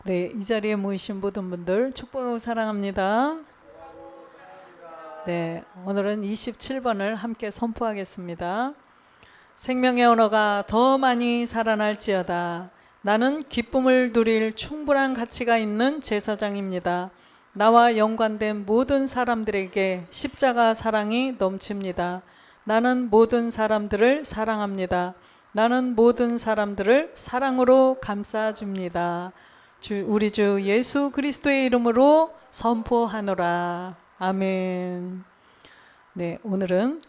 네, 이 자리에 모이신 모든 분들 축복하고 사랑합니다. 네, 오늘은 27번을 함께 선포하겠습니다. 생명의 언어가 더 많이 살아날지어다. 나는 기쁨을 누릴 충분한 가치가 있는 제사장입니다. 나와 연관된 모든 사람들에게 십자가 사랑이 넘칩니다. 나는 모든 사람들을 사랑합니다. 나는 모든 사람들을 사랑으로 감싸줍니다. 우리 주 예수 그리스도의 이름으로 선포하노라. 아멘. 네, 오늘은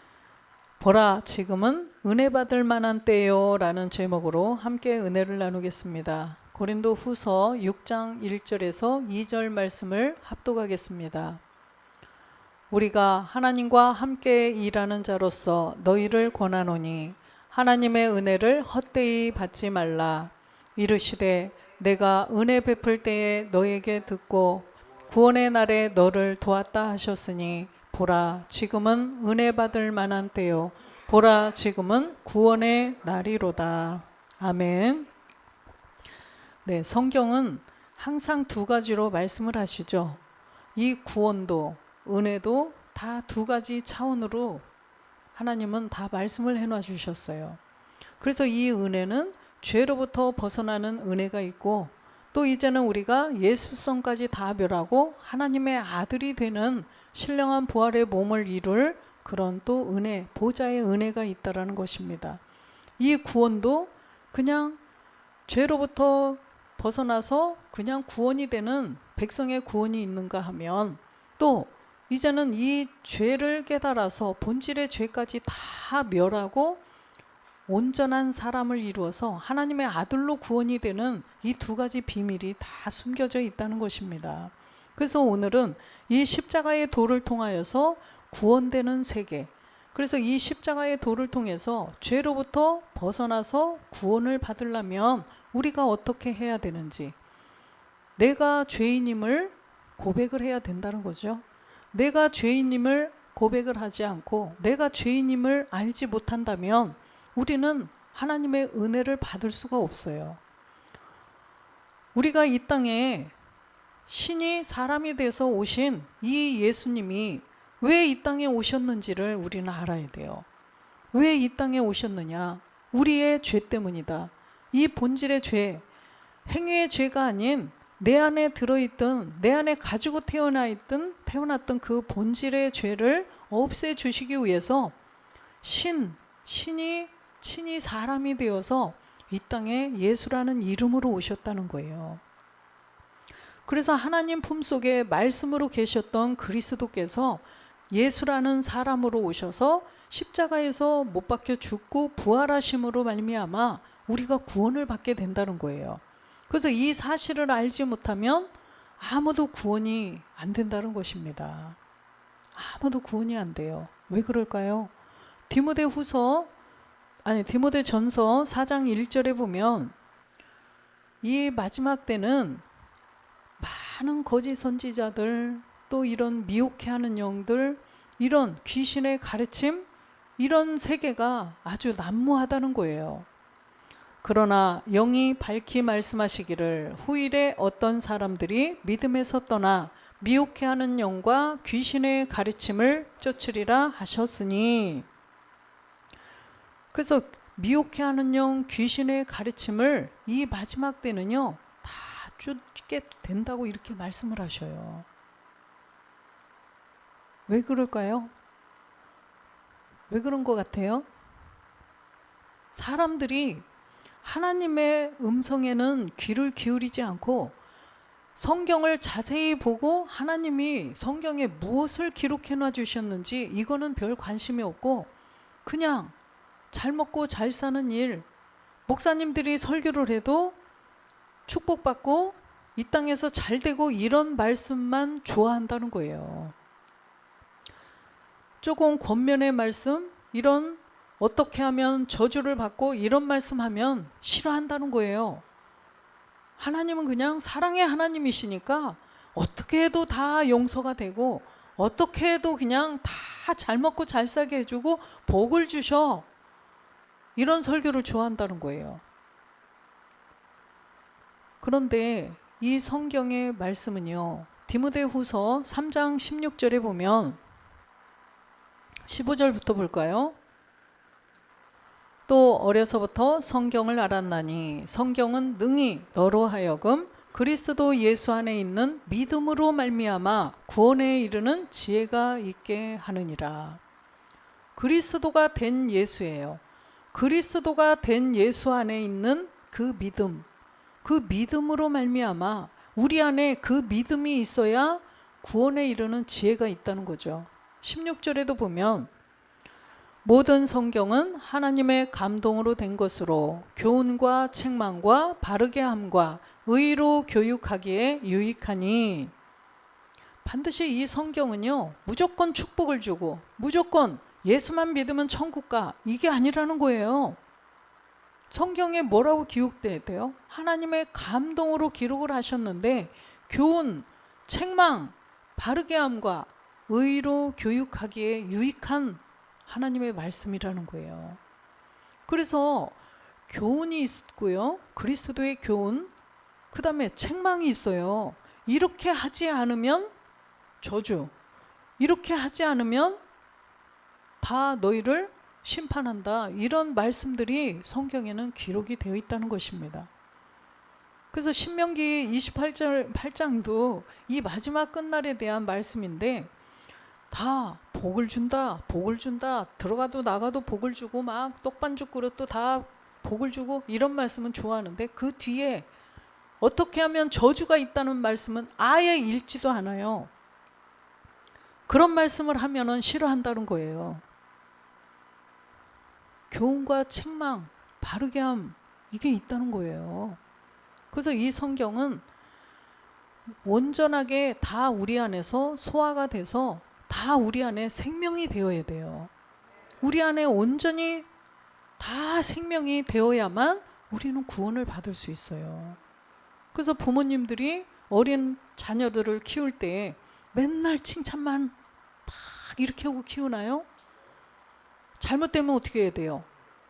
보라 지금은 은혜 받을 만한 때요 라는 제목으로 함께 은혜를 나누겠습니다. 고린도 후서 6장 1절에서 2절 말씀을 합독하겠습니다. 우리가 하나님과 함께 일하는 자로서 너희를 권하노니 하나님의 은혜를 헛되이 받지 말라. 이르시되 내가 은혜 베풀 때에 너에게 듣고 구원의 날에 너를 도왔다 하셨으니 보라 지금은 은혜 받을 만한 때요 보라 지금은 구원의 날이로다. 아멘. 네, 성경은 항상 두 가지로 말씀을 하시죠. 이 구원도 은혜도 다 두 가지 차원으로 하나님은 다 말씀을 해놔 주셨어요. 그래서 이 은혜는 죄로부터 벗어나는 은혜가 있고, 또 이제는 우리가 예수성까지 다 멸하고 하나님의 아들이 되는 신령한 부활의 몸을 이룰 그런 또 은혜, 보좌의 은혜가 있다라는 것입니다. 이 구원도 그냥 죄로부터 벗어나서 그냥 구원이 되는 백성의 구원이 있는가 하면, 또 이제는 이 죄를 깨달아서 본질의 죄까지 다 멸하고 온전한 사람을 이루어서 하나님의 아들로 구원이 되는 이 두 가지 비밀이 다 숨겨져 있다는 것입니다. 그래서 오늘은 이 십자가의 도를 통하여서 구원되는 세계, 그래서 이 십자가의 도를 통해서 죄로부터 벗어나서 구원을 받으려면 우리가 어떻게 해야 되는지, 내가 죄인임을 고백을 해야 된다는 거죠. 내가 죄인임을 고백을 하지 않고 내가 죄인임을 알지 못한다면 우리는 하나님의 은혜를 받을 수가 없어요. 우리가 이 땅에 신이 사람이 돼서 오신 이 예수님이 왜 이 땅에 오셨는지를 우리는 알아야 돼요. 왜 이 땅에 오셨느냐? 우리의 죄 때문이다. 이 본질의 죄, 행위의 죄가 아닌 내 안에 들어있던, 내 안에 가지고 태어났던 그 본질의 죄를 없애주시기 위해서 신이 친히 사람이 되어서 이 땅에 예수라는 이름으로 오셨다는 거예요. 그래서 하나님 품속에 말씀으로 계셨던 그리스도께서 예수라는 사람으로 오셔서 십자가에서 못 박혀 죽고 부활하심으로 말미암아 우리가 구원을 받게 된다는 거예요. 그래서 이 사실을 알지 못하면 아무도 구원이 안 된다는 것입니다. 아무도 구원이 안 돼요. 왜 그럴까요? 디모데전서 4장 1절에 보면 이 마지막 때는 많은 거짓 선지자들, 또 이런 미혹해 하는 영들, 이런 귀신의 가르침, 이런 세계가 아주 난무하다는 거예요. 그러나 영이 밝히 말씀하시기를 후일에 어떤 사람들이 믿음에서 떠나 미혹해 하는 영과 귀신의 가르침을 쫓으리라 하셨으니, 그래서 미혹해 하는 영, 귀신의 가르침을 이 마지막 때는요 다 쫓게 된다고 이렇게 말씀을 하셔요. 왜 그럴까요? 왜 그런 것 같아요? 사람들이 하나님의 음성에는 귀를 기울이지 않고 성경을 자세히 보고 하나님이 성경에 무엇을 기록해 놔 주셨는지 이거는 별 관심이 없고, 그냥 잘 먹고 잘 사는 일, 목사님들이 설교를 해도 축복받고 이 땅에서 잘 되고 이런 말씀만 좋아한다는 거예요. 조금 권면의 말씀, 이런 어떻게 하면 저주를 받고 이런 말씀하면 싫어한다는 거예요. 하나님은 그냥 사랑의 하나님이시니까 어떻게 해도 다 용서가 되고 어떻게 해도 그냥 다 잘 먹고 잘 살게 해주고 복을 주셔, 이런 설교를 좋아한다는 거예요. 그런데 이 성경의 말씀은요, 디모데후서 3장 16절에 보면 15절부터 볼까요? 또 어려서부터 성경을 알았나니 성경은 능히 너로 하여금 그리스도 예수 안에 있는 믿음으로 말미암아 구원에 이르는 지혜가 있게 하느니라. 그리스도가 된 예수예요. 그리스도가 된 예수 안에 있는 그 믿음, 그 믿음으로 말미암아 우리 안에 그 믿음이 있어야 구원에 이르는 지혜가 있다는 거죠. 16절에도 보면 모든 성경은 하나님의 감동으로 된 것으로 교훈과 책망과 바르게 함과 의로 교육하기에 유익하니, 반드시 이 성경은요 무조건 축복을 주고 무조건 예수만 믿으면 천국 가, 이게 아니라는 거예요. 성경에 뭐라고 기록돼요? 하나님의 감동으로 기록을 하셨는데 교훈, 책망, 바르게 함과 의로 교육하기에 유익한 하나님의 말씀이라는 거예요. 그래서 교훈이 있고요, 그리스도의 교훈, 그 다음에 책망이 있어요. 이렇게 하지 않으면 저주, 이렇게 하지 않으면 다 너희를 심판한다, 이런 말씀들이 성경에는 기록이 되어 있다는 것입니다. 그래서 신명기 28장도 이 마지막 끝날에 대한 말씀인데, 다 복을 준다, 복을 준다, 들어가도 나가도 복을 주고 막 떡반죽 그릇도 다 복을 주고, 이런 말씀은 좋아하는데 그 뒤에 어떻게 하면 저주가 있다는 말씀은 아예 읽지도 않아요. 그런 말씀을 하면은 싫어한다는 거예요. 교훈과 책망, 바르게 함, 이게 있다는 거예요. 그래서 이 성경은 온전하게 다 우리 안에서 소화가 돼서 다 우리 안에 생명이 되어야 돼요. 우리 안에 온전히 다 생명이 되어야만 우리는 구원을 받을 수 있어요. 그래서 부모님들이 어린 자녀들을 키울 때 맨날 칭찬만 막 이렇게 하고 키우나요? 잘못되면 어떻게 해야 돼요?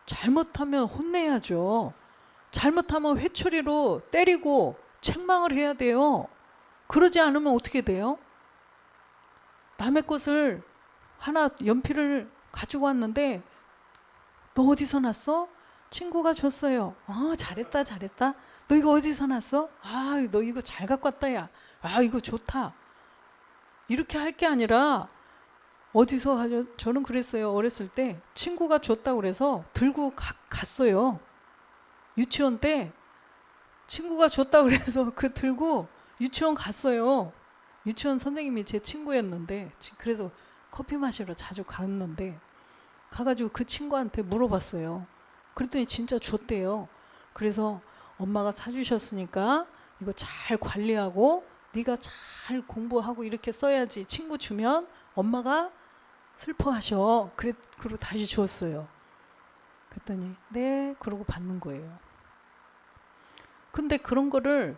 잘못하면 혼내야죠. 잘못하면 회초리로 때리고 책망을 해야 돼요. 그러지 않으면 어떻게 돼요? 남의 것을 하나 연필을 가지고 왔는데 너 어디서 났어? 친구가 줬어요. 잘했다 잘했다. 너 이거 어디서 났어? 너 이거 잘 갖고 왔다 야. 이거 좋다. 이렇게 할 게 아니라 어디서 가져? 저는 그랬어요. 어렸을 때 친구가 줬다고 그래서 들고 갔어요. 유치원 때 친구가 줬다고 그래서 그 들고 유치원 갔어요. 유치원 선생님이 제 친구였는데, 그래서 커피 마시러 자주 갔는데 가가지고 그 친구한테 물어봤어요. 그랬더니 진짜 줬대요. 그래서 엄마가 사주셨으니까 이거 잘 관리하고 네가 잘 공부하고 이렇게 써야지, 친구 주면 엄마가 슬퍼하셔. 그리고 다시 줬어요. 그랬더니 네 그러고 받는 거예요. 근데 그런 거를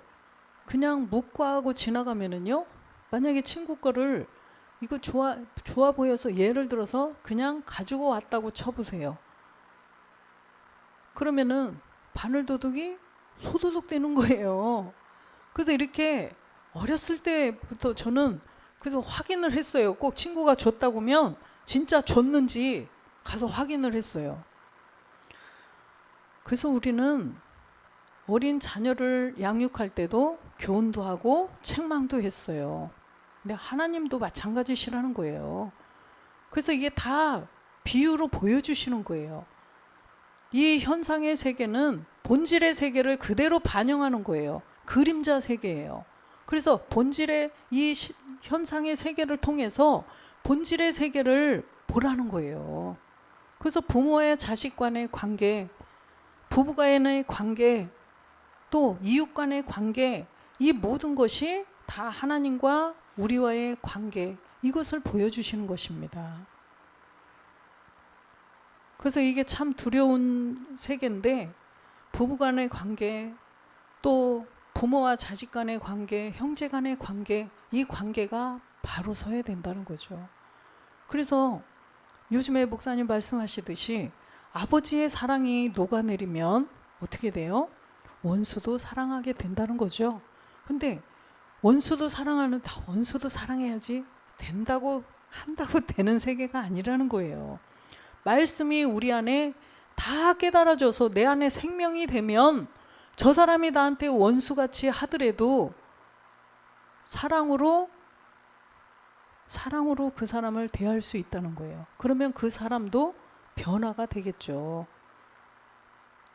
그냥 묵과하고 지나가면은요, 만약에 친구 거를 이거 좋아 보여서 예를 들어서 그냥 가지고 왔다고 쳐보세요. 그러면은 바늘도둑이 소도둑 되는 거예요. 그래서 이렇게 어렸을 때부터 저는 그래서 확인을 했어요. 꼭 친구가 줬다고 하면 진짜 줬는지 가서 확인을 했어요. 그래서 우리는 어린 자녀를 양육할 때도 교훈도 하고 책망도 했어요. 근데 하나님도 마찬가지시라는 거예요. 그래서 이게 다 비유로 보여주시는 거예요. 이 현상의 세계는 본질의 세계를 그대로 반영하는 거예요. 그림자 세계예요. 그래서 본질의 이 현상의 세계를 통해서 본질의 세계를 보라는 거예요. 그래서 부모와 자식 간의 관계, 부부 간의 관계, 또 이웃 간의 관계, 이 모든 것이 다 하나님과 우리와의 관계, 이것을 보여주시는 것입니다. 그래서 이게 참 두려운 세계인데, 부부 간의 관계, 또 부모와 자식 간의 관계, 형제 간의 관계, 이 관계가 바로 서야 된다는 거죠. 그래서 요즘에 목사님 말씀하시듯이 아버지의 사랑이 녹아내리면 어떻게 돼요? 원수도 사랑하게 된다는 거죠. 근데 원수도 사랑하는, 다 원수도 사랑해야지 된다고 한다고 되는 세계가 아니라는 거예요. 말씀이 우리 안에 다 깨달아져서 내 안에 생명이 되면 저 사람이 나한테 원수같이 하더라도 사랑으로 그 사람을 대할 수 있다는 거예요. 그러면 그 사람도 변화가 되겠죠.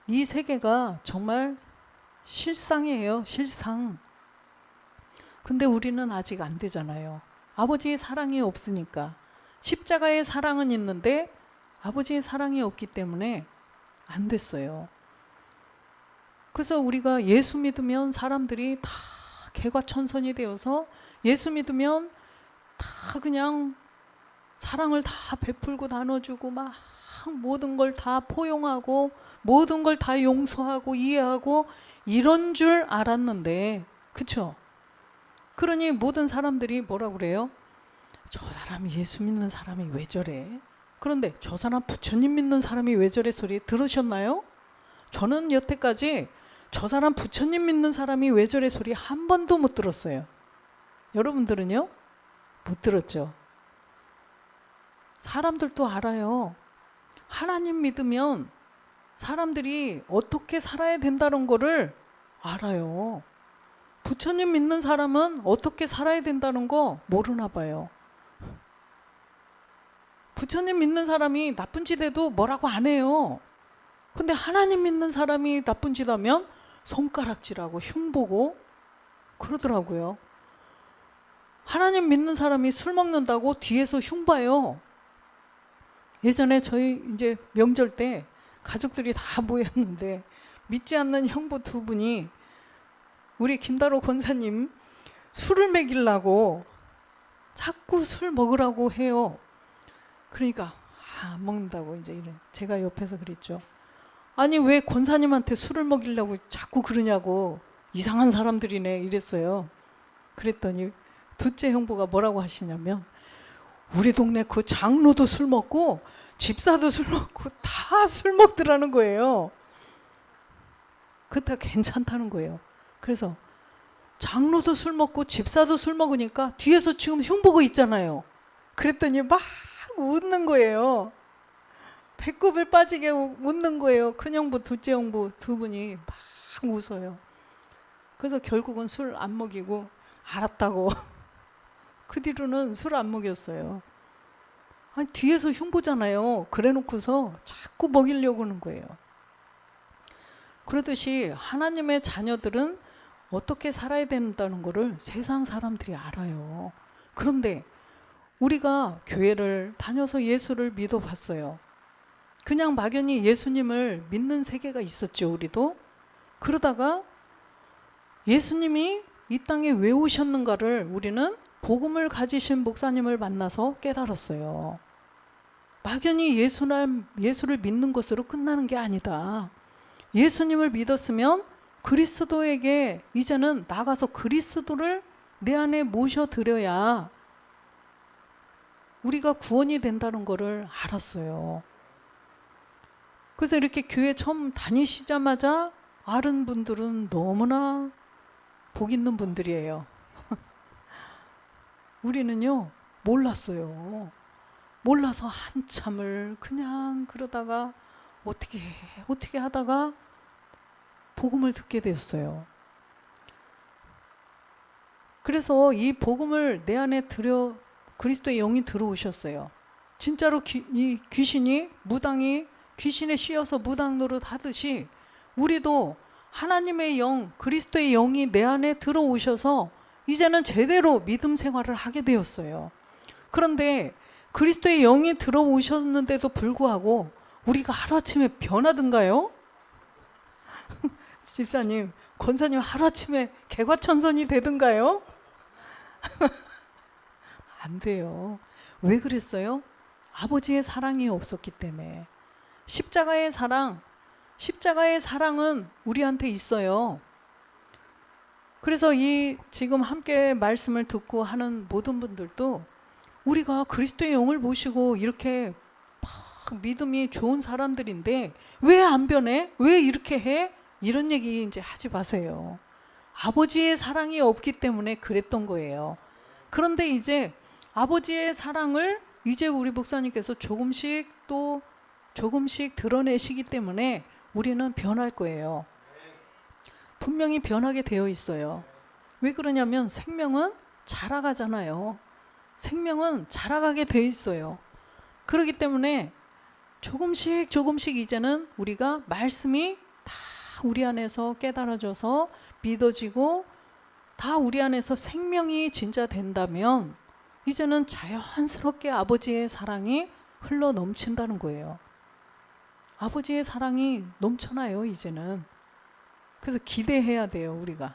이 세계가 정말 실상이에요. 실상. 근데 우리는 아직 안 되잖아요. 아버지의 사랑이 없으니까. 십자가의 사랑은 있는데 아버지의 사랑이 없기 때문에 안 됐어요. 그래서 우리가 예수 믿으면 사람들이 다 개과천선이 되어서 예수 믿으면 다 그냥 사랑을 다 베풀고 나눠주고 막 모든 걸 다 포용하고 모든 걸 다 용서하고 이해하고 이런 줄 알았는데, 그쵸? 그러니 모든 사람들이 뭐라 그래요? 저 사람 예수 믿는 사람이 왜 저래? 그런데 저 사람 부처님 믿는 사람이 왜 저래 소리 들으셨나요? 저는 여태까지 저 사람 부처님 믿는 사람이 왜 저래 소리 한 번도 못 들었어요. 여러분들은요? 못 들었죠? 사람들도 알아요. 하나님 믿으면 사람들이 어떻게 살아야 된다는 거를 알아요. 부처님 믿는 사람은 어떻게 살아야 된다는 거 모르나 봐요. 부처님 믿는 사람이 나쁜 짓 해도 뭐라고 안 해요. 근데 하나님 믿는 사람이 나쁜 짓 하면 손가락질하고 흉보고 그러더라고요. 하나님 믿는 사람이 술 먹는다고 뒤에서 흉봐요. 예전에 저희 이제 명절 때 가족들이 다 모였는데 믿지 않는 형부 두 분이 우리 김다로 권사님 술을 먹이려고 자꾸 술 먹으라고 해요. 그러니까 안 먹는다고 이제 이래. 제가 옆에서 그랬죠. 아니 왜 권사님한테 술을 먹이려고 자꾸 그러냐고, 이상한 사람들이네 이랬어요. 그랬더니 둘째 형부가 뭐라고 하시냐면 우리 동네 그 장로도 술 먹고 집사도 술 먹고 다 술 먹더라는 거예요. 그거 괜찮다는 거예요. 그래서 장로도 술 먹고 집사도 술 먹으니까 뒤에서 지금 흉보고 있잖아요. 그랬더니 막 웃는 거예요. 배꼽을 빠지게 웃는 거예요. 큰 형부, 둘째 형부 두 분이 막 웃어요. 그래서 결국은 술 안 먹이고 알았다고 그 뒤로는 술 안 먹였어요. 아니 뒤에서 흉보잖아요. 그래 놓고서 자꾸 먹이려고 하는 거예요. 그러듯이 하나님의 자녀들은 어떻게 살아야 된다는 거를 세상 사람들이 알아요. 그런데 우리가 교회를 다녀서 예수를 믿어봤어요. 그냥 막연히 예수님을 믿는 세계가 있었죠. 우리도. 그러다가 예수님이 이 땅에 왜 오셨는가를 우리는 복음을 가지신 목사님을 만나서 깨달았어요. 막연히 예수를 믿는 것으로 끝나는 게 아니다. 예수님을 믿었으면 그리스도에게 이제는 나가서 그리스도를 내 안에 모셔드려야 우리가 구원이 된다는 것을 알았어요. 그래서 이렇게 교회 처음 다니시자마자 아는 분들은 너무나 복 있는 분들이에요. 우리는요 몰랐어요. 몰라서 한참을 그냥 그러다가 어떻게 하다가 복음을 듣게 되었어요. 그래서 이 복음을 내 안에 그리스도의 영이 들어오셨어요. 진짜로 이 귀신이 무당이 귀신에 씌어서 무당 노릇 하듯이 우리도 하나님의 영, 그리스도의 영이 내 안에 들어오셔서 이제는 제대로 믿음 생활을 하게 되었어요. 그런데 그리스도의 영이 들어오셨는데도 불구하고 우리가 하루아침에 변하던가요? 집사님, 권사님 하루아침에 개과천선이 되던가요? 안 돼요. 왜 그랬어요? 아버지의 사랑이 없었기 때문에. 십자가의 사랑은 우리한테 있어요. 그래서 이 지금 함께 말씀을 듣고 하는 모든 분들도 우리가 그리스도의 영을 모시고 이렇게 막 믿음이 좋은 사람들인데 왜 안 변해? 왜 이렇게 해? 이런 얘기 이제 하지 마세요. 아버지의 사랑이 없기 때문에 그랬던 거예요. 그런데 이제 아버지의 사랑을 이제 우리 목사님께서 조금씩 또 조금씩 드러내시기 때문에 우리는 변할 거예요. 분명히 변하게 되어 있어요. 왜 그러냐면 생명은 자라가잖아요. 생명은 자라가게 되어 있어요. 그렇기 때문에 조금씩 조금씩 이제는 우리가 말씀이 다 우리 안에서 깨달아져서 믿어지고 다 우리 안에서 생명이 진짜 된다면 이제는 자연스럽게 아버지의 사랑이 흘러 넘친다는 거예요. 아버지의 사랑이 넘쳐나요, 이제는. 그래서 기대해야 돼요, 우리가.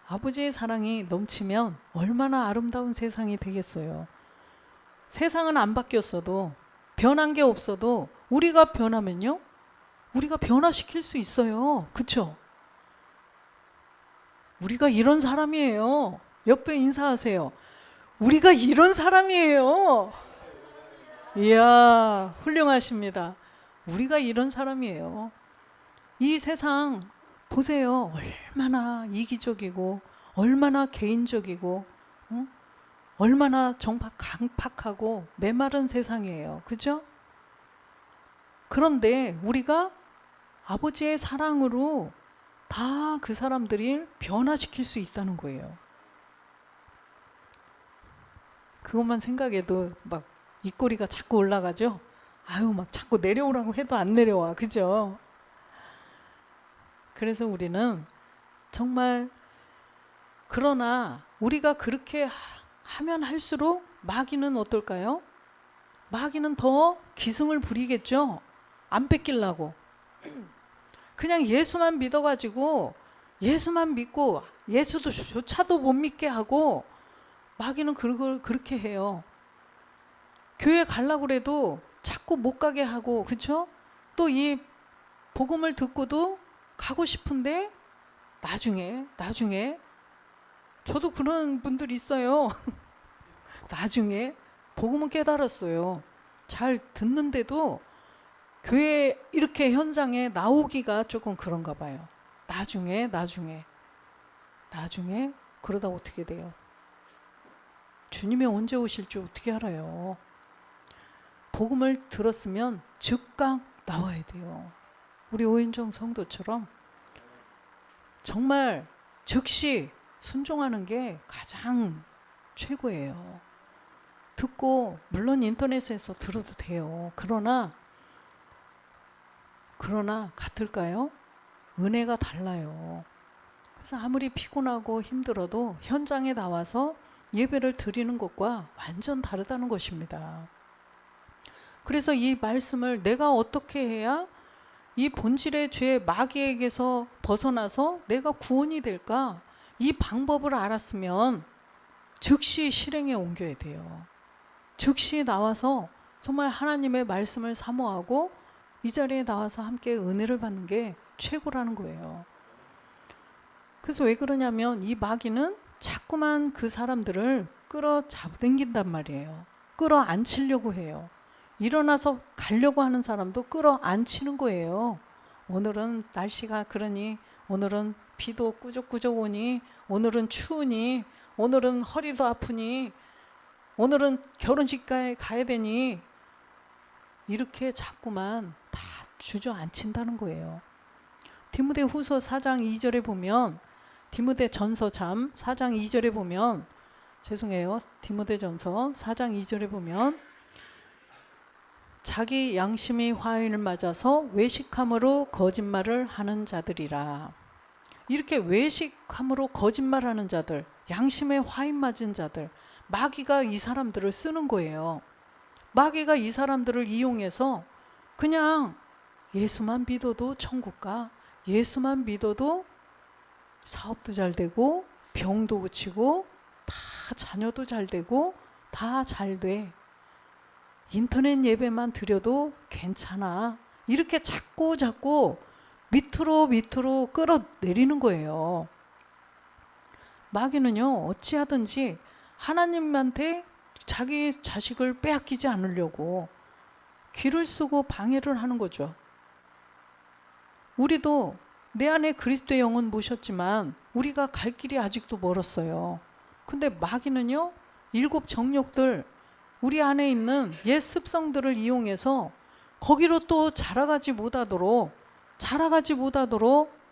아버지의 사랑이 넘치면 얼마나 아름다운 세상이 되겠어요. 세상은 안 바뀌었어도, 변한 게 없어도 우리가 변하면요, 우리가 변화시킬 수 있어요. 그쵸? 우리가 이런 사람이에요. 옆에 인사하세요. 우리가 이런 사람이에요. 이야, 훌륭하십니다. 우리가 이런 사람이에요. 이 세상 보세요. 얼마나 이기적이고 얼마나 개인적이고 얼마나 정말 강팍하고 메마른 세상이에요. 그죠? 그런데 우리가 아버지의 사랑으로 다 그 사람들이 변화시킬 수 있다는 거예요. 그것만 생각해도 막 입꼬리가 자꾸 올라가죠? 아유, 막 자꾸 내려오라고 해도 안 내려와. 그죠? 그래서 우리는 정말, 그러나 우리가 그렇게 하면 할수록 마귀는 어떨까요? 마귀는 더 기승을 부리겠죠? 안 뺏기려고. 그냥 예수만 믿어가지고 예수만 믿고 예수도 조차도 못 믿게 하고 마귀는 그걸 그렇게 해요. 교회 가려고 그래도 자꾸 못 가게 하고, 그쵸? 또 이 복음을 듣고도 가고 싶은데 나중에 저도 그런 분들 있어요. 나중에 복음은 깨달았어요. 잘 듣는데도 교회 이렇게 현장에 나오기가 조금 그런가 봐요. 나중에 그러다 어떻게 돼요? 주님이 언제 오실 줄 어떻게 알아요? 복음을 들었으면 즉각 나와야 돼요. 우리 오인정 성도처럼 정말 즉시 순종하는 게 가장 최고예요. 듣고 물론 인터넷에서 들어도 돼요. 그러나 같을까요? 은혜가 달라요. 그래서 아무리 피곤하고 힘들어도 현장에 나와서 예배를 드리는 것과 완전 다르다는 것입니다. 그래서 이 말씀을 내가 어떻게 해야 이 본질의 죄 마귀에게서 벗어나서 내가 구원이 될까? 이 방법을 알았으면 즉시 실행에 옮겨야 돼요. 즉시 나와서 정말 하나님의 말씀을 사모하고 이 자리에 나와서 함께 은혜를 받는 게 최고라는 거예요. 그래서 왜 그러냐면 이 마귀는 자꾸만 그 사람들을 끌어잡아당긴단 말이에요. 끌어안치려고 해요. 일어나서 가려고 하는 사람도 끌어안치는 거예요. 오늘은 날씨가 그러니, 오늘은 비도 꾸적꾸적 오니, 오늘은 추우니, 오늘은 허리도 아프니, 오늘은 결혼식에 가야 되니, 이렇게 자꾸만 다 주저앉힌다는 거예요. 디모데후서 4장 2절에 보면, 디모데전서 4장 2절에 보면, 디모데전서 4장 2절에 보면 자기 양심이 화인을 맞아서 외식함으로 거짓말을 하는 자들이라. 이렇게 외식함으로 거짓말하는 자들, 양심에 화인 맞은 자들, 마귀가 이 사람들을 쓰는 거예요. 마귀가 이 사람들을 이용해서 그냥 예수만 믿어도 천국 가, 예수만 믿어도 사업도 잘 되고 병도 고치고 다 자녀도 잘 되고 다 잘 돼. 인터넷 예배만 드려도 괜찮아. 이렇게 자꾸 밑으로 끌어내리는 거예요. 마귀는요, 어찌하든지 하나님한테 자기 자식을 빼앗기지 않으려고 귀를 쓰고 방해를 하는 거죠. 우리도 내 안에 그리스도의 영은 모셨지만 우리가 갈 길이 아직도 멀었어요. 근데 마귀는요, 7 정욕들, 우리 안에 있는 옛 습성들을 이용해서 거기로 또 자라가지 못하도록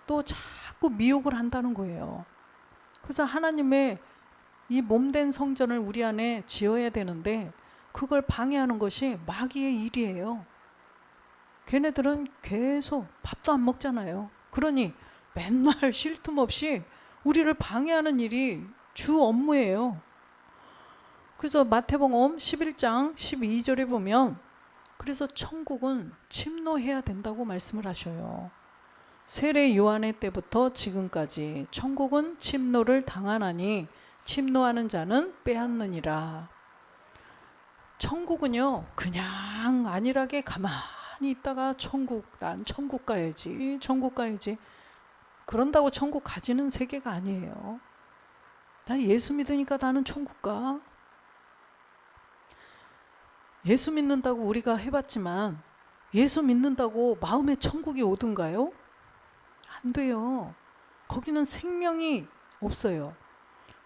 또 자꾸 미혹을 한다는 거예요. 그래서 하나님의 이 몸된 성전을 우리 안에 지어야 되는데 그걸 방해하는 것이 마귀의 일이에요. 걔네들은 계속 밥도 안 먹잖아요. 그러니 맨날 쉴 틈 없이 우리를 방해하는 일이 주 업무예요. 그래서 마태복음 11장 12절에 보면, 그래서 천국은 침노해야 된다고 말씀을 하셔요. 세례 요한의 때부터 지금까지 천국은 침노를 당하나니 침노하는 자는 빼앗느니라. 천국은요, 그냥 안일하게 가만히 있다가 난 천국 가야지 그런다고 천국 가지는 세계가 아니에요. 나 예수 믿으니까 나는 천국 가. 예수 믿는다고 우리가 해봤지만 예수 믿는다고 마음에 천국이 오든가요? 안 돼요. 거기는 생명이 없어요.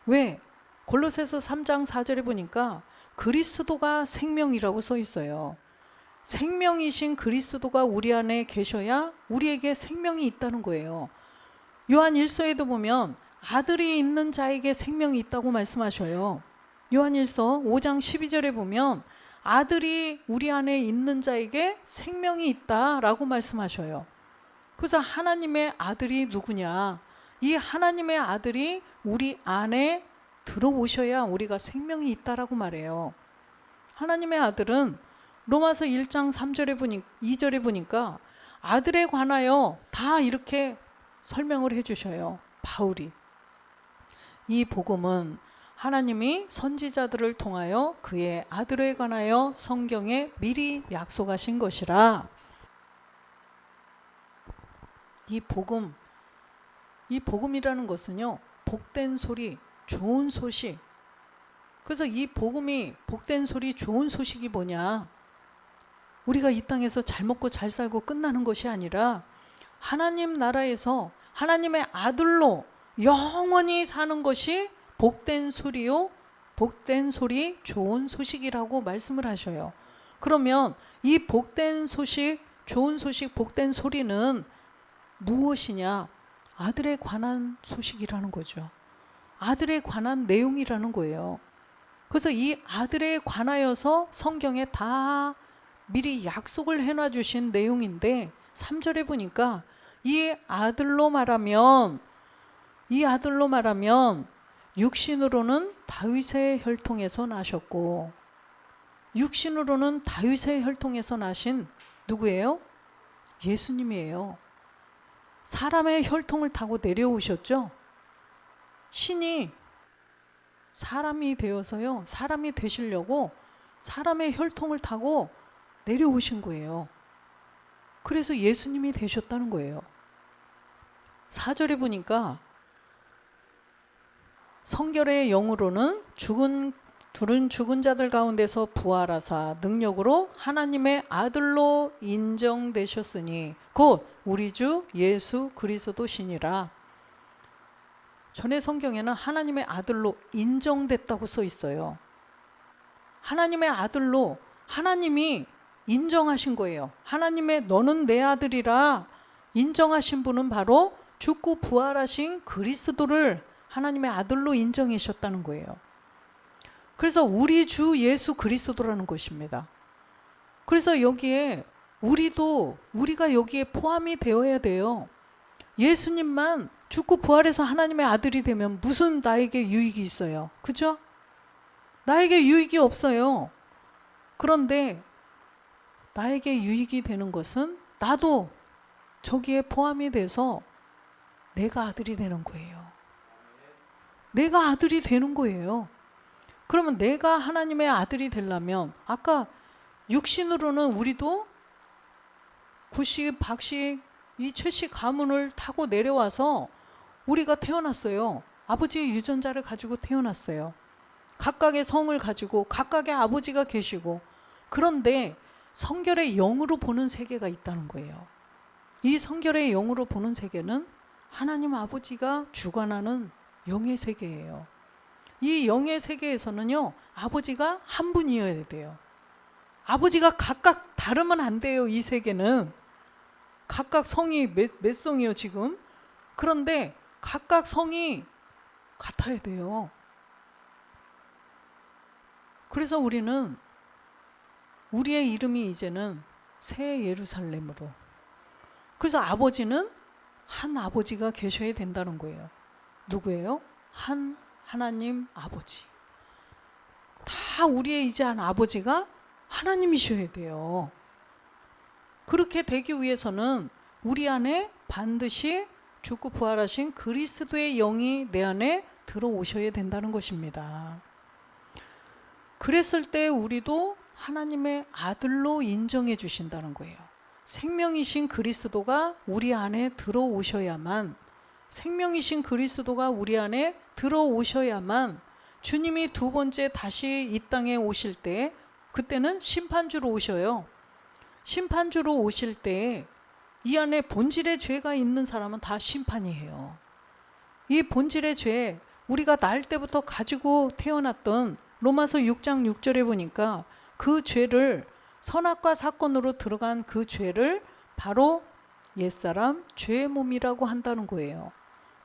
왜? 골로새서 3장 4절에 보니까 그리스도가 생명이라고 써 있어요. 생명이신 그리스도가 우리 안에 계셔야 우리에게 생명이 있다는 거예요. 요한 1서에도 보면 아들이 있는 자에게 생명이 있다고 말씀하셔요. 요한 1서 5장 12절에 보면 아들이 우리 안에 있는 자에게 생명이 있다라고 말씀하셔요. 그래서 하나님의 아들이 누구냐? 이 하나님의 아들이 우리 안에 들어오셔야 우리가 생명이 있다라고 말해요. 하나님의 아들은 로마서 1장 3절에 2절에 보니까 아들에 관하여 다 이렇게 설명을 해주셔요. 바울이. 이 복음은 하나님이 선지자들을 통하여 그의 아들에 관하여 성경에 미리 약속하신 것이라. 이 복음이라는 것은요, 복된 소리, 좋은 소식. 그래서 이 복음이 복된 소리, 좋은 소식이 뭐냐? 우리가 이 땅에서 잘 먹고 잘 살고 끝나는 것이 아니라 하나님 나라에서 하나님의 아들로 영원히 사는 것이 복된 소리요, 복된 소리, 좋은 소식이라고 말씀을 하셔요. 그러면 이 복된 소식, 좋은 소식, 복된 소리는 무엇이냐? 아들에 관한 소식이라는 거죠. 아들에 관한 내용이라는 거예요. 그래서 이 아들에 관하여서 성경에 다 미리 약속을 해놔 주신 내용인데 3절에 보니까 이 아들로 말하면 육신으로는 다윗의 혈통에서 나셨고, 육신으로는 다윗의 혈통에서 나신 누구예요? 예수님이에요. 사람의 혈통을 타고 내려오셨죠. 신이 사람이 되어서요, 사람이 되시려고 사람의 혈통을 타고 내려오신 거예요. 그래서 예수님이 되셨다는 거예요. 4절에 보니까 성결의 영으로는 둘은 죽은 자들 가운데서 부활하사 능력으로 하나님의 아들로 인정되셨으니 곧 우리 주 예수 그리스도시니라. 전에 성경에는 하나님의 아들로 인정됐다고 써 있어요. 하나님의 아들로 하나님이 인정하신 거예요. 하나님의 너는 내 아들이라 인정하신 분은 바로 죽고 부활하신 그리스도를 하나님의 아들로 인정하셨다는 거예요. 그래서 우리 주 예수 그리스도라는 것입니다. 그래서 여기에 우리가 여기에 포함이 되어야 돼요. 예수님만 죽고 부활해서 하나님의 아들이 되면 무슨 나에게 유익이 있어요? 그죠? 나에게 유익이 없어요. 그런데 나에게 유익이 되는 것은 나도 저기에 포함이 돼서 내가 아들이 되는 거예요. 내가 아들이 되는 거예요. 그러면 내가 하나님의 아들이 되려면 아까 육신으로는 우리도 구식, 박식, 이 최씨 가문을 타고 내려와서 우리가 태어났어요. 아버지의 유전자를 가지고 태어났어요. 각각의 성을 가지고 각각의 아버지가 계시고, 그런데 성결의 영으로 보는 세계가 있다는 거예요. 이 성결의 영으로 보는 세계는 하나님 아버지가 주관하는 영의 세계예요. 이 영의 세계에서는요, 아버지가 한 분이어야 돼요. 아버지가 각각 다르면 안 돼요. 이 세계는 각각 성이 몇 성이요 지금? 그런데 각각 성이 같아야 돼요. 그래서 우리는 우리의 이름이 이제는 새 예루살렘으로, 그래서 아버지는 한 아버지가 계셔야 된다는 거예요. 누구예요? 한 하나님 아버지. 다 우리의 이제 한 아버지가 하나님이셔야 돼요. 그렇게 되기 위해서는 우리 안에 반드시 죽고 부활하신 그리스도의 영이 내 안에 들어오셔야 된다는 것입니다. 그랬을 때 우리도 하나님의 아들로 인정해 주신다는 거예요. 생명이신 그리스도가 우리 안에 들어오셔야만, 생명이신 그리스도가 우리 안에 들어오셔야만 주님이 두 번째 다시 이 땅에 오실 때, 그때는 심판주로 오셔요. 심판주로 오실 때 이 안에 본질의 죄가 있는 사람은 다 심판이에요. 이 본질의 죄, 우리가 날 때부터 가지고 태어났던 로마서 6장 6절에 보니까 그 죄를, 선악과 사건으로 들어간 그 죄를 바로 옛사람 죄의 몸이라고 한다는 거예요.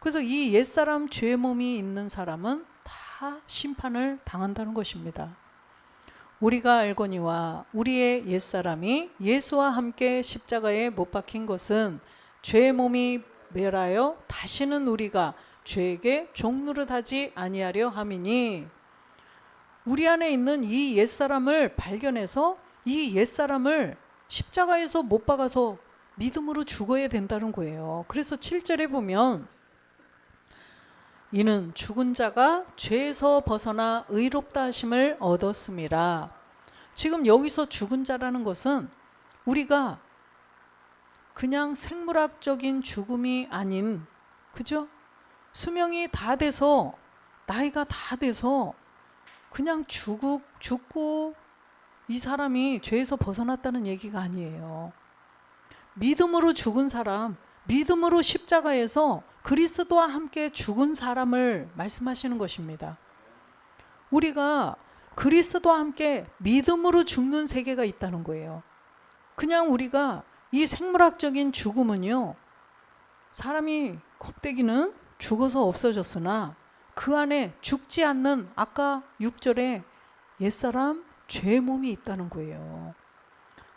그래서 이 옛사람 죄의 몸이 있는 사람은 다 심판을 당한다는 것입니다. 우리가 알거니와 우리의 옛사람이 예수와 함께 십자가에 못 박힌 것은 죄의 몸이 멸하여 다시는 우리가 죄에게 종노릇하지 아니하려 함이니, 우리 안에 있는 이 옛사람을 발견해서 이 옛사람을 십자가에서 못 박아서 믿음으로 죽어야 된다는 거예요. 그래서 7절에 보면 이는 죽은 자가 죄에서 벗어나 의롭다 하심을 얻었음이라. 지금 여기서 죽은 자라는 것은 우리가 그냥 생물학적인 죽음이 아닌, 그죠? 수명이 다 돼서, 나이가 다 돼서 그냥 죽고 이 사람이 죄에서 벗어났다는 얘기가 아니에요. 믿음으로 죽은 사람, 믿음으로 십자가에서 그리스도와 함께 죽은 사람을 말씀하시는 것입니다. 우리가 그리스도와 함께 믿음으로 죽는 세계가 있다는 거예요. 그냥 우리가 이 생물학적인 죽음은요, 사람이 껍데기는 죽어서 없어졌으나 그 안에 죽지 않는, 아까 6절에 옛사람 죄의 몸이 있다는 거예요.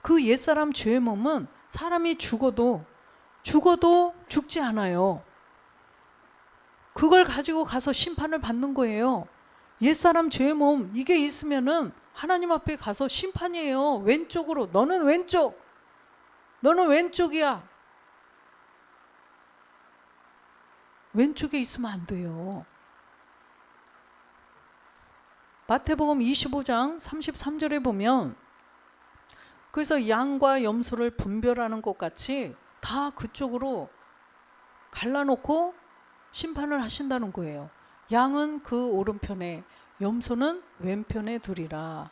그 옛사람 죄의 몸은 사람이 죽어도 죽지 않아요. 그걸 가지고 가서 심판을 받는 거예요. 옛사람 죄의 몸, 이게 있으면은 하나님 앞에 가서 심판이에요. 왼쪽으로, 너는 왼쪽, 너는 왼쪽이야. 왼쪽에 있으면 안 돼요. 마태복음 25장 33절에 보면, 그래서 양과 염소를 분별하는 것 같이 다 그쪽으로 갈라놓고 심판을 하신다는 거예요. 양은 그 오른편에, 염소는 왼편에 두리라.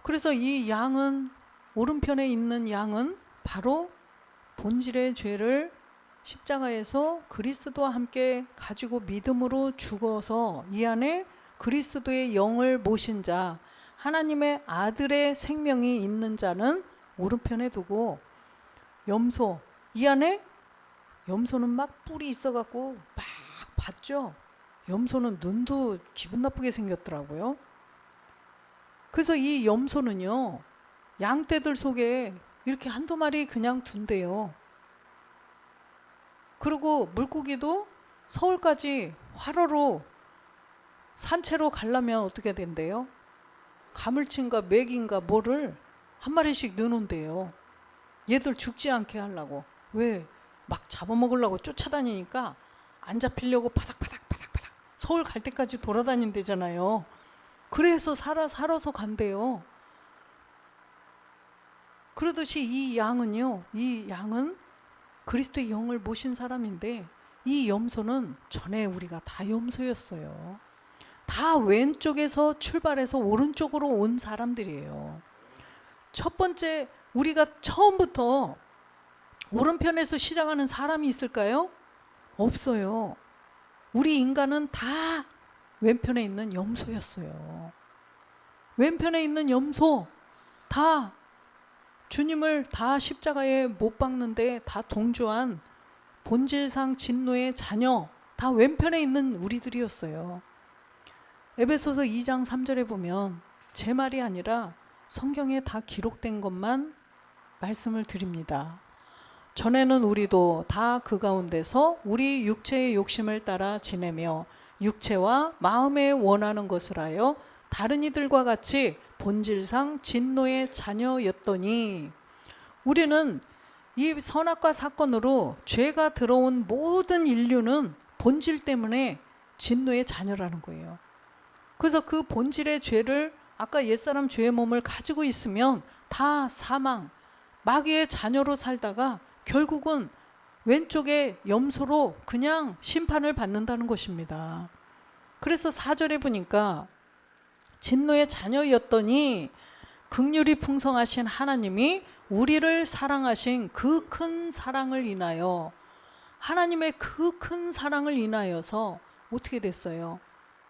그래서 이 양은, 오른편에 있는 양은 바로 본질의 죄를 십자가에서 그리스도와 함께 가지고 믿음으로 죽어서 이 안에 그리스도의 영을 모신 자, 하나님의 아들의 생명이 있는 자는 오른편에 두고, 염소, 이 안에 염소는 막 뿔이 있어갖고 막 봤죠. 염소는 눈도 기분 나쁘게 생겼더라고요. 그래서 이 염소는요, 양떼들 속에 이렇게 한두 마리 그냥 둔대요. 그리고 물고기도 서울까지 활어로 산채로 가려면 어떻게 된대요? 가물치인가 맥인가 뭐를 한 마리씩 넣어놓은대요. 얘들 죽지 않게 하려고. 왜? 막 잡아먹으려고 쫓아다니니까 안 잡히려고 바닥바닥 서울 갈 때까지 돌아다닌대잖아요. 그래서 살아서 간대요. 그러듯이 이 양은요, 이 양은 그리스도의 영을 모신 사람인데, 이 염소는 전에 우리가 다 염소였어요. 다 왼쪽에서 출발해서 오른쪽으로 온 사람들이에요. 첫 번째, 우리가 처음부터 오른편에서 시작하는 사람이 있을까요? 없어요. 우리 인간은 다 왼편에 있는 염소였어요. 왼편에 있는 염소, 다 주님을 다 십자가에 못 박는데 다 동조한 본질상 진노의 자녀, 다 왼편에 있는 우리들이었어요. 에베소서 2장 3절에 보면 제 말이 아니라 성경에 다 기록된 것만 말씀을 드립니다. 전에는 우리도 다 그 가운데서 우리 육체의 욕심을 따라 지내며 육체와 마음에 원하는 것을 하여 다른 이들과 같이 본질상 진노의 자녀였더니, 우리는 이 선악과 사건으로 죄가 들어온 모든 인류는 본질 때문에 진노의 자녀라는 거예요. 그래서 그 본질의 죄를, 아까 옛사람 죄의 몸을 가지고 있으면 다 사망, 마귀의 자녀로 살다가 결국은 왼쪽에 염소로 그냥 심판을 받는다는 것입니다. 그래서 4절에 보니까 진노의 자녀였더니 긍휼이 풍성하신 하나님이 우리를 사랑하신 그 큰 사랑을 인하여, 하나님의 그 큰 사랑을 인하여서 어떻게 됐어요?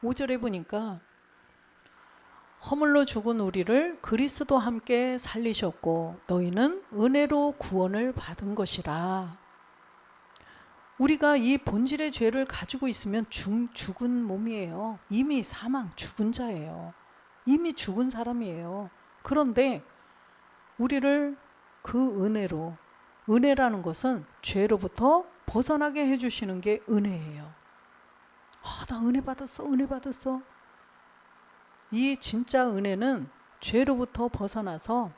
5절에 보니까 허물로 죽은 우리를 그리스도와 함께 살리셨고 너희는 은혜로 구원을 받은 것이라. 우리가 이 본질의 죄를 가지고 있으면 죽은 몸이에요. 이미 사망, 죽은 자예요. 이미 죽은 사람이에요. 그런데 우리를 그 은혜로, 은혜라는 것은 죄로부터 벗어나게 해주시는 게 은혜예요. 나 은혜 받았어, 은혜 받았어. 이 진짜 은혜는 죄로부터 벗어나서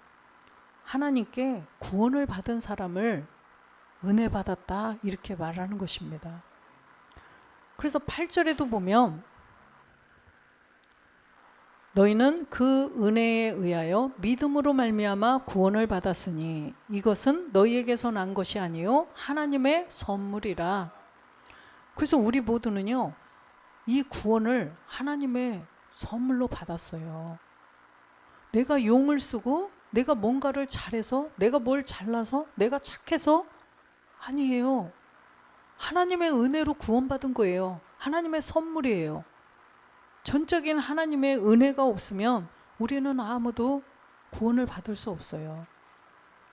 하나님께 구원을 받은 사람을 은혜 받았다, 이렇게 말하는 것입니다. 그래서 8절에도 보면 너희는 그 은혜에 의하여 믿음으로 말미암아 구원을 받았으니 이것은 너희에게서 난 것이 아니요 하나님의 선물이라. 그래서 우리 모두는요, 이 구원을 하나님의 선물로 받았어요. 내가 용을 쓰고 내가 뭔가를 잘해서, 내가 뭘 잘나서, 내가 착해서 아니에요. 하나님의 은혜로 구원받은 거예요. 하나님의 선물이에요. 전적인 하나님의 은혜가 없으면 우리는 아무도 구원을 받을 수 없어요.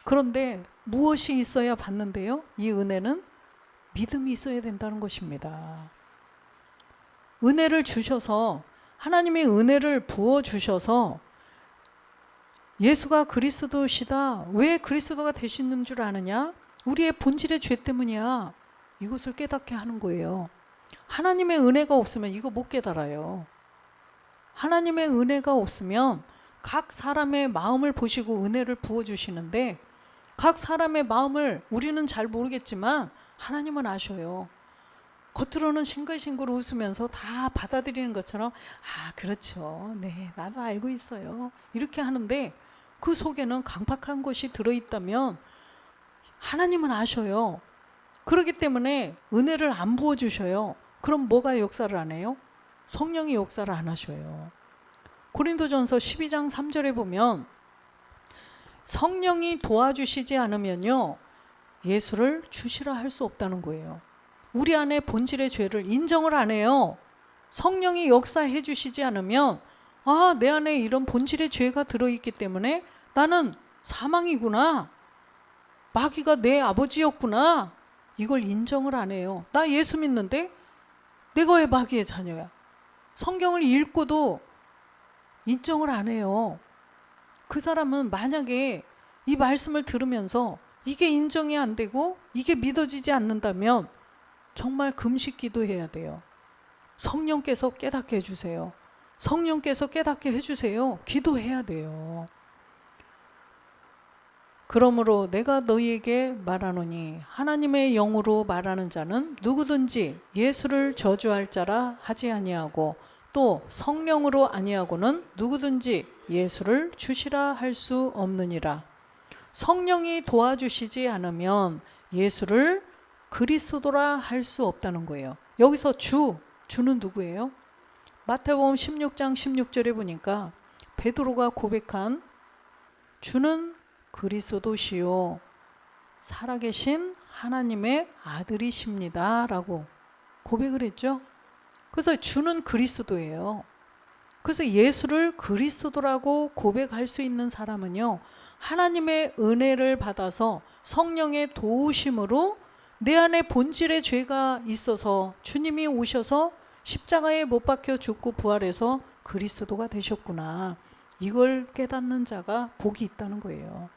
그런데 무엇이 있어야 받는데요? 이 은혜는 믿음이 있어야 된다는 것입니다. 은혜를 주셔서, 하나님의 은혜를 부어주셔서 예수가 그리스도시다. 왜 그리스도가 되시는 줄 아느냐? 우리의 본질의 죄 때문이야. 이것을 깨닫게 하는 거예요. 하나님의 은혜가 없으면 이거 못 깨달아요. 하나님의 은혜가 없으면 각 사람의 마음을 보시고 은혜를 부어주시는데, 각 사람의 마음을 우리는 잘 모르겠지만 하나님은 아셔요. 겉으로는 싱글싱글 웃으면서 다 받아들이는 것처럼 그렇죠, 네, 나도 알고 있어요, 이렇게 하는데 그 속에는 강팍한 것이 들어있다면 하나님은 아셔요. 그렇기 때문에 은혜를 안 부어주셔요. 그럼 뭐가 역사를 안 해요? 성령이 역사를 안 하셔요. 고린도전서 12장 3절에 보면 성령이 도와주시지 않으면요 예수를 주시라 할 수 없다는 거예요. 우리 안에 본질의 죄를 인정을 안 해요. 성령이 역사해 주시지 않으면 내 안에 이런 본질의 죄가 들어있기 때문에 나는 사망이구나, 마귀가 내 아버지였구나, 이걸 인정을 안 해요. 나 예수 믿는데 내가 왜 마귀의 자녀야? 성경을 읽고도 인정을 안 해요. 그 사람은 만약에 이 말씀을 들으면서 이게 인정이 안 되고 이게 믿어지지 않는다면 정말 금식 기도해야 돼요. 성령께서 깨닫게 해주세요. 성령께서 깨닫게 해주세요. 기도해야 돼요. 그러므로 내가 너희에게 말하노니 하나님의 영으로 말하는 자는 누구든지 예수를 저주할 자라 하지 아니하고 또 성령으로 아니하고는 누구든지 예수를 주시라 할 수 없느니라. 성령이 도와주시지 않으면 예수를 그리스도라 할 수 없다는 거예요. 여기서 주는 누구예요? 마태복음 16장 16절에 보니까 베드로가 고백한 주는 그리스도시요 살아계신 하나님의 아들이십니다 라고 고백을 했죠. 그래서 주는 그리스도예요. 그래서 예수를 그리스도라고 고백할 수 있는 사람은요, 하나님의 은혜를 받아서 성령의 도우심으로 내 안에 본질의 죄가 있어서 주님이 오셔서 십자가에 못 박혀 죽고 부활해서 그리스도가 되셨구나, 이걸 깨닫는 자가 복이 있다는 거예요.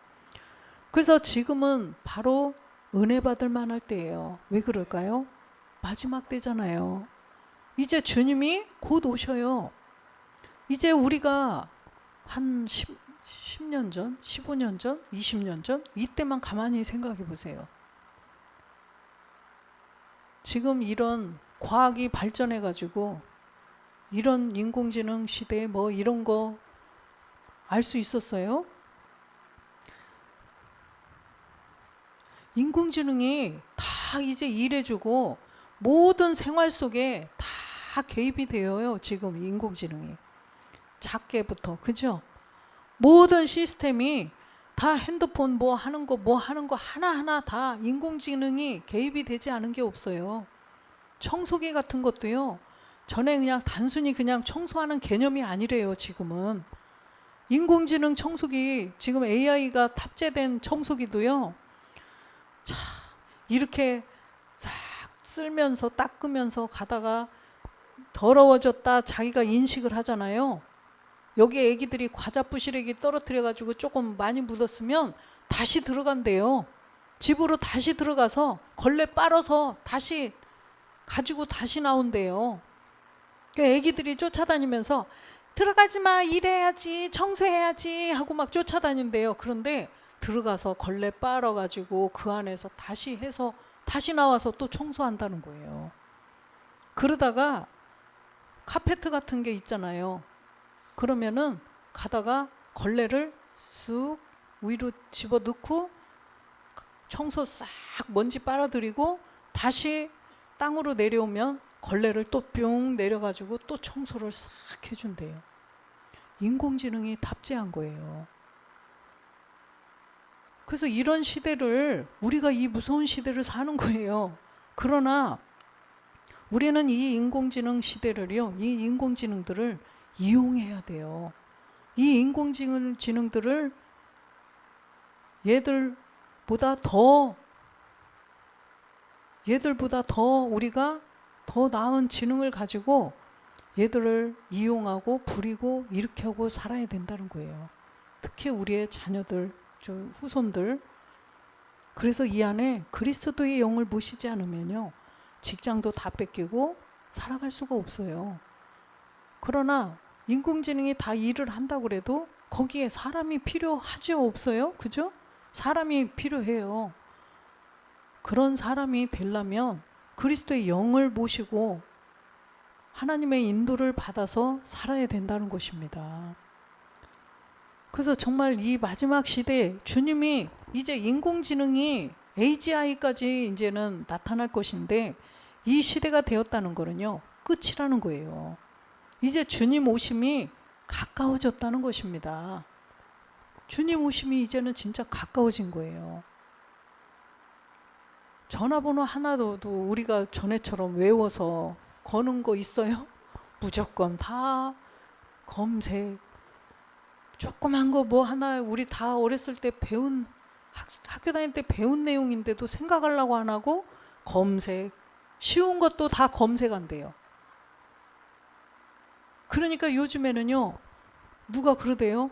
그래서 지금은 바로 은혜 받을 만할 때예요. 왜 그럴까요? 마지막 때잖아요. 이제 주님이 곧 오셔요. 이제 우리가 한 10년 전, 15년 전, 20년 전 이때만 가만히 생각해 보세요. 지금 이런 과학이 발전해 가지고 이런 인공지능 시대에 뭐 이런 거 알 수 있었어요? 인공지능이 다 이제 일해주고 모든 생활 속에 다 개입이 되어요. 지금 인공지능이 작게부터, 그죠? 모든 시스템이 다 핸드폰 뭐 하는 거 하나하나 다 인공지능이 개입이 되지 않은 게 없어요. 청소기 같은 것도요, 전에 그냥 단순히 그냥 청소하는 개념이 아니래요. 지금은 인공지능 청소기, 지금 AI가 탑재된 청소기도요, 자, 이렇게 싹 쓸면서 닦으면서 가다가 더러워졌다 자기가 인식을 하잖아요. 여기 애기들이 과자 부시래기 떨어뜨려 가지고 조금 많이 묻었으면 다시 들어간대요. 집으로 다시 들어가서 걸레 빨아서 다시 가지고 다시 나온대요. 그러니까 애기들이 쫓아다니면서 들어가지 마, 일해야지, 청소해야지 하고 막 쫓아다닌대요. 그런데 들어가서 걸레 빨아 가지고 그 안에서 다시 해서 다시 나와서 또 청소한다는 거예요. 그러다가 카페트 같은 게 있잖아요. 그러면은 가다가 걸레를 쑥 위로 집어 넣고 청소 싹 먼지 빨아들이고 다시 땅으로 내려오면 걸레를 또 뿅 내려가지고 또 청소를 싹 해준대요. 인공지능이 탑재한 거예요. 그래서 이런 시대를, 우리가 이 무서운 시대를 사는 거예요. 그러나 우리는 이 인공지능 시대를요, 이 인공지능들을 이용해야 돼요. 이 인공지능들을 얘들보다 더 우리가 더 나은 지능을 가지고 얘들을 이용하고 부리고 이렇게 하고 살아야 된다는 거예요. 특히 우리의 자녀들, 후손들. 그래서 이 안에 그리스도의 영을 모시지 않으면요, 직장도 다 뺏기고 살아갈 수가 없어요. 그러나 인공지능이 다 일을 한다고 해도 거기에 사람이 필요하죠? 없어요? 그죠? 사람이 필요해요. 그런 사람이 되려면 그리스도의 영을 모시고 하나님의 인도를 받아서 살아야 된다는 것입니다. 그래서 정말 이 마지막 시대에 주님이 이제 인공지능이 AGI까지 이제는 나타날 것인데, 이 시대가 되었다는 거는요, 끝이라는 거예요. 이제 주님 오심이 가까워졌다는 것입니다. 주님 오심이 이제는 진짜 가까워진 거예요. 전화번호 하나도 우리가 전에처럼 외워서 거는 거 있어요? 무조건 다 검색. 조그만 거 뭐 하나 우리 다 어렸을 때 배운, 학교 다닐 때 배운 내용인데도 생각하려고 안 하고 검색. 쉬운 것도 다 검색한대요. 그러니까 요즘에는요, 누가 그러대요?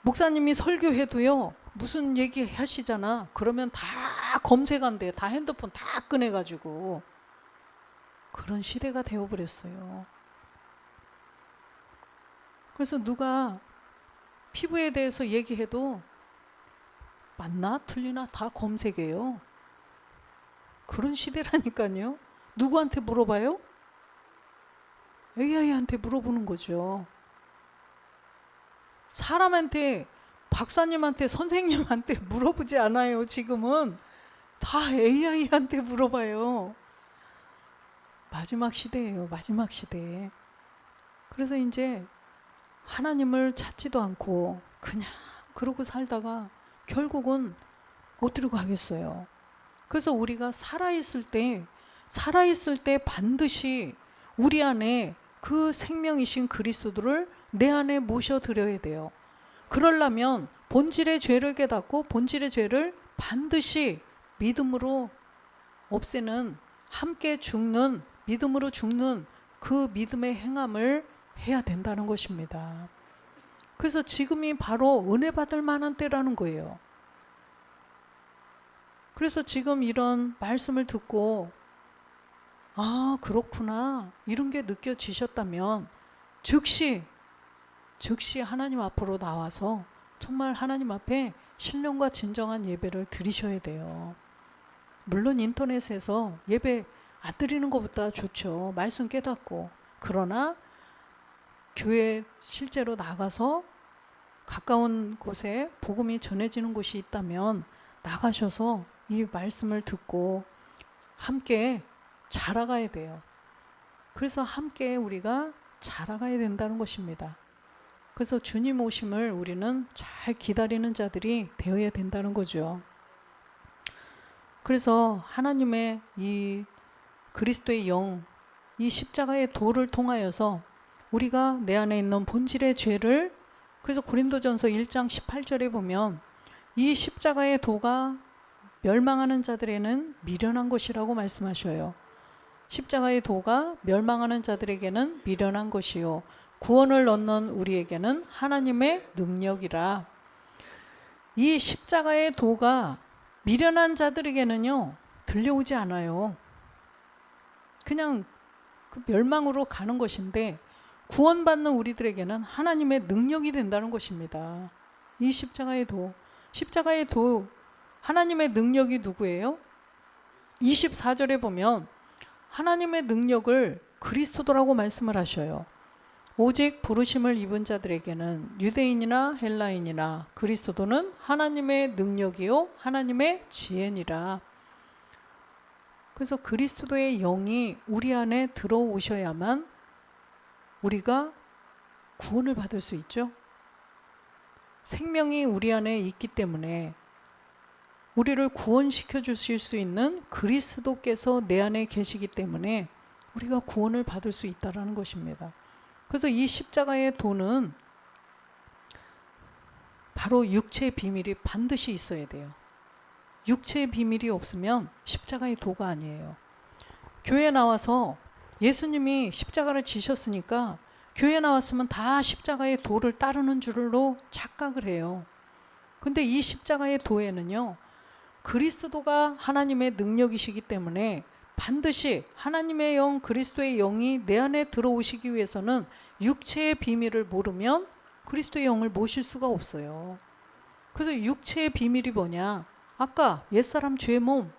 목사님이 설교해도요, 무슨 얘기 하시잖아. 그러면 다 검색한대요. 다 핸드폰 다 꺼내가지고. 그런 시대가 되어버렸어요. 그래서 누가 피부에 대해서 얘기해도 맞나 틀리나 다 검색해요. 그런 시대라니까요. 누구한테 물어봐요? AI한테 물어보는 거죠. 사람한테, 박사님한테, 선생님한테 물어보지 않아요. 지금은 다 AI한테 물어봐요. 마지막 시대예요. 마지막 시대. 그래서 이제 하나님을 찾지도 않고 그냥 그러고 살다가 결국은 못 들고 가겠어요. 그래서 우리가 살아있을 때 반드시 우리 안에 그 생명이신 그리스도를 내 안에 모셔드려야 돼요. 그러려면 본질의 죄를 깨닫고 본질의 죄를 반드시 믿음으로 없애는, 함께 죽는, 믿음으로 죽는 그 믿음의 행함을 해야 된다는 것입니다. 그래서 지금이 바로 은혜 받을 만한 때라는 거예요. 그래서 지금 이런 말씀을 듣고 아, 그렇구나, 이런 게 느껴지셨다면 즉시 하나님 앞으로 나와서 정말 하나님 앞에 신령과 진정한 예배를 드리셔야 돼요. 물론 인터넷에서 예배 안 드리는 것보다 좋죠. 말씀 깨닫고. 그러나 교회 실제로 나가서 가까운 곳에 복음이 전해지는 곳이 있다면 나가셔서 이 말씀을 듣고 함께 자라가야 돼요. 그래서 함께 우리가 자라가야 된다는 것입니다. 그래서 주님 오심을 우리는 잘 기다리는 자들이 되어야 된다는 거죠. 그래서 하나님의 이 그리스도의 영, 이 십자가의 도를 통하여서 우리가 내 안에 있는 본질의 죄를, 그래서 고린도전서 1장 18절에 보면 이 십자가의 도가 멸망하는 자들에게는 미련한 것이라고 말씀하셔요. 십자가의 도가 멸망하는 자들에게는 미련한 것이요 구원을 얻는 우리에게는 하나님의 능력이라. 이 십자가의 도가 미련한 자들에게는요 들려오지 않아요. 그냥 그 멸망으로 가는 것인데 구원받는 우리들에게는 하나님의 능력이 된다는 것입니다. 이 십자가의 도, 하나님의 능력이 누구예요? 24절에 보면 하나님의 능력을 그리스도라고 말씀을 하셔요. 오직 부르심을 입은 자들에게는 유대인이나 헬라인이나 그리스도는 하나님의 능력이요 하나님의 지혜니라. 그래서 그리스도의 영이 우리 안에 들어오셔야만 우리가 구원을 받을 수 있죠. 생명이 우리 안에 있기 때문에 우리를 구원시켜 주실 수 있는 그리스도께서 내 안에 계시기 때문에 우리가 구원을 받을 수 있다는 것입니다. 그래서 이 십자가의 도는 바로 육체의 비밀이 반드시 있어야 돼요. 육체의 비밀이 없으면 십자가의 도가 아니에요. 교회 나와서 예수님이 십자가를 지셨으니까 교회 나왔으면 다 십자가의 도를 따르는 줄로 착각을 해요. 근데 이 십자가의 도에는요 그리스도가 하나님의 능력이시기 때문에 반드시 하나님의 영, 그리스도의 영이 내 안에 들어오시기 위해서는 육체의 비밀을 모르면 그리스도의 영을 모실 수가 없어요. 그래서 육체의 비밀이 뭐냐? 아까 옛사람 죄의 몸,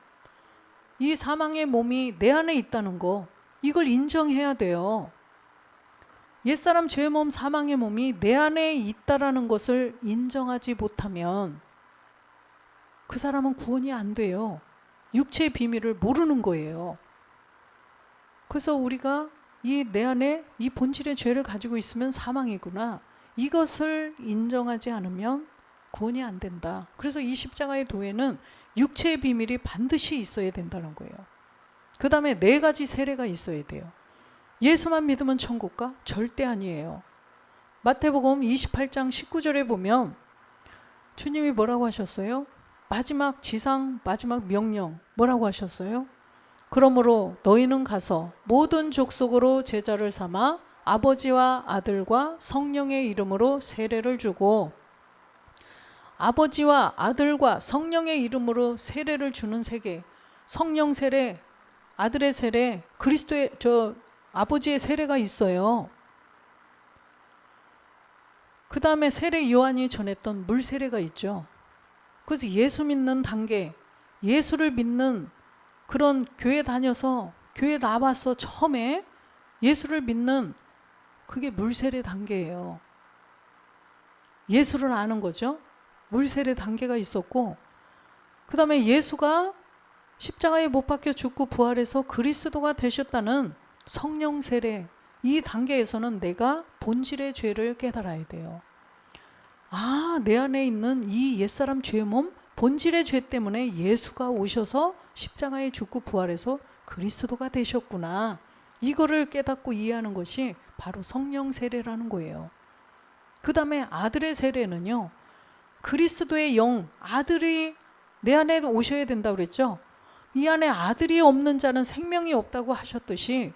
이 사망의 몸이 내 안에 있다는 거, 이걸 인정해야 돼요. 옛사람 죄의 몸, 사망의 몸이 내 안에 있다라는 것을 인정하지 못하면 그 사람은 구원이 안 돼요. 육체의 비밀을 모르는 거예요. 그래서 우리가 이 내 안에 이 본질의 죄를 가지고 있으면 사망이구나, 이것을 인정하지 않으면 구원이 안 된다. 그래서 이 십자가의 도에는 육체의 비밀이 반드시 있어야 된다는 거예요. 그 다음에 4가지 세례가 있어야 돼요. 예수만 믿으면 천국 가? 절대 아니에요. 마태복음 28장 19절에 보면 주님이 뭐라고 하셨어요? 마지막 지상, 마지막 명령 뭐라고 하셨어요? 그러므로 너희는 가서 모든 족속으로 제자를 삼아 아버지와 아들과 성령의 이름으로 세례를 주고, 아버지와 아들과 성령의 이름으로 세례를 주는 세계, 성령 세례, 아들의 세례, 그리스도의 아버지의 세례가 있어요. 그 다음에 세례 요한이 전했던 물 세례가 있죠. 그래서 예수 믿는 단계, 예수를 믿는 그런 교회 다녀서, 교회 나와서 처음에 예수를 믿는 그게 물 세례 단계예요. 예수를 아는 거죠. 물 세례 단계가 있었고, 그 다음에 예수가 십자가에 못 박혀 죽고 부활해서 그리스도가 되셨다는 성령 세례, 이 단계에서는 내가 본질의 죄를 깨달아야 돼요. 아, 내 안에 있는 이 옛사람 죄의 몸 본질의 죄 때문에 예수가 오셔서 십자가에 죽고 부활해서 그리스도가 되셨구나. 이거를 깨닫고 이해하는 것이 바로 성령 세례라는 거예요. 그 다음에 아들의 세례는요, 그리스도의 영, 아들이 내 안에 오셔야 된다고 그랬죠. 이 안에 아들이 없는 자는 생명이 없다고 하셨듯이,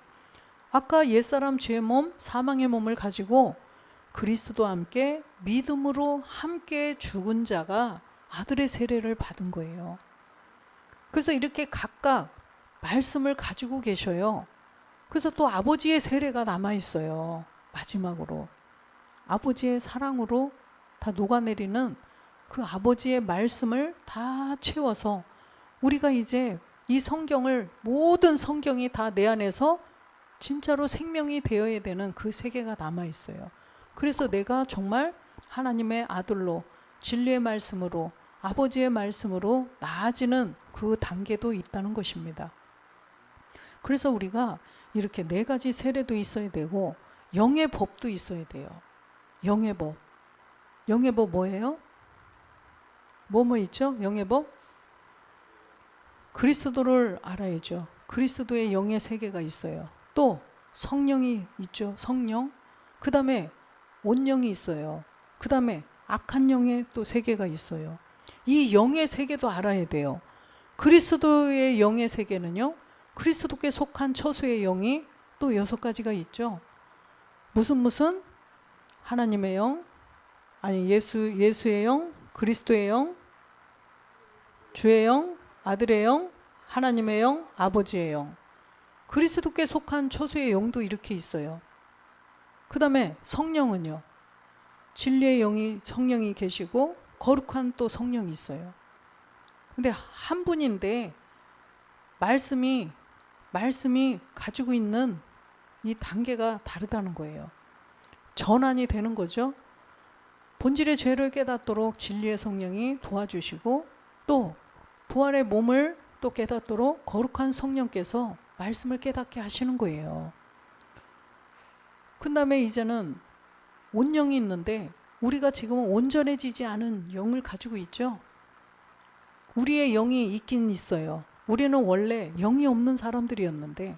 아까 옛사람 죄의 몸, 사망의 몸을 가지고 그리스도와 함께 믿음으로 함께 죽은 자가 아들의 세례를 받은 거예요. 그래서 이렇게 각각 말씀을 가지고 계셔요. 그래서 또 아버지의 세례가 남아있어요. 마지막으로 아버지의 사랑으로 다 녹아내리는 그 아버지의 말씀을 다 채워서 우리가 이제 이 성경을, 모든 성경이 다 내 안에서 진짜로 생명이 되어야 되는 그 세계가 남아있어요. 그래서 내가 정말 하나님의 아들로, 진리의 말씀으로, 아버지의 말씀으로 나아지는 그 단계도 있다는 것입니다. 그래서 우리가 이렇게 4가지 세례도 있어야 되고 영의 법도 있어야 돼요. 영의 법. 영의 법 뭐예요? 뭐 있죠? 영의 법? 그리스도를 알아야죠. 그리스도의 영의 세계가 있어요. 또 성령이 있죠. 성령. 그 다음에 온영이 있어요. 그 다음에 악한 영의 또 세계가 있어요. 이 영의 세계도 알아야 돼요. 그리스도의 영의 세계는요, 그리스도께 속한 처소의 영이 또 6가지가 있죠. 무슨 하나님의 영, 아니 예수의 영, 그리스도의 영, 주의 영, 아들의 영, 하나님의 영, 아버지의 영. 그리스도께 속한 처소의 영도 이렇게 있어요. 그 다음에 성령은요, 진리의 영이, 성령이 계시고 거룩한 또 성령이 있어요. 근데 한 분인데 말씀이 가지고 있는 이 단계가 다르다는 거예요. 전환이 되는 거죠. 본질의 죄를 깨닫도록 진리의 성령이 도와주시고, 또 부활의 몸을 또 깨닫도록 거룩한 성령께서 말씀을 깨닫게 하시는 거예요. 그 다음에 이제는 온영이 있는데, 우리가 지금은 온전해지지 않은 영을 가지고 있죠. 우리의 영이 있긴 있어요. 우리는 원래 영이 없는 사람들이었는데,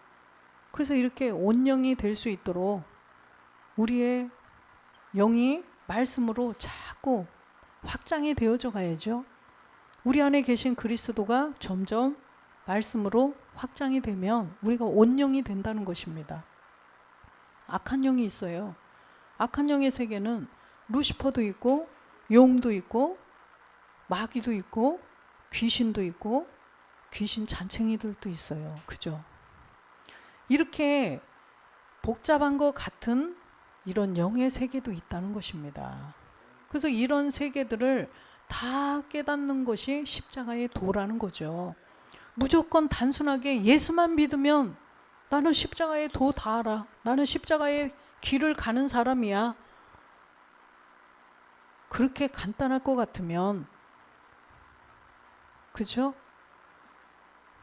그래서 이렇게 온영이 될 수 있도록 우리의 영이 말씀으로 자꾸 확장이 되어져 가야죠. 우리 안에 계신 그리스도가 점점 말씀으로 확장이 되면 우리가 온영이 된다는 것입니다. 악한 영이 있어요. 악한 영의 세계는 루시퍼도 있고, 용도 있고, 마귀도 있고, 귀신도 있고, 귀신 잔챙이들도 있어요. 그죠? 이렇게 복잡한 것 같은 이런 영의 세계도 있다는 것입니다. 그래서 이런 세계들을 다 깨닫는 것이 십자가의 도라는 거죠. 무조건 단순하게 예수만 믿으면 나는 십자가의 도 다 알아. 나는 십자가의 길을 가는 사람이야. 그렇게 간단할 것 같으면, 그죠?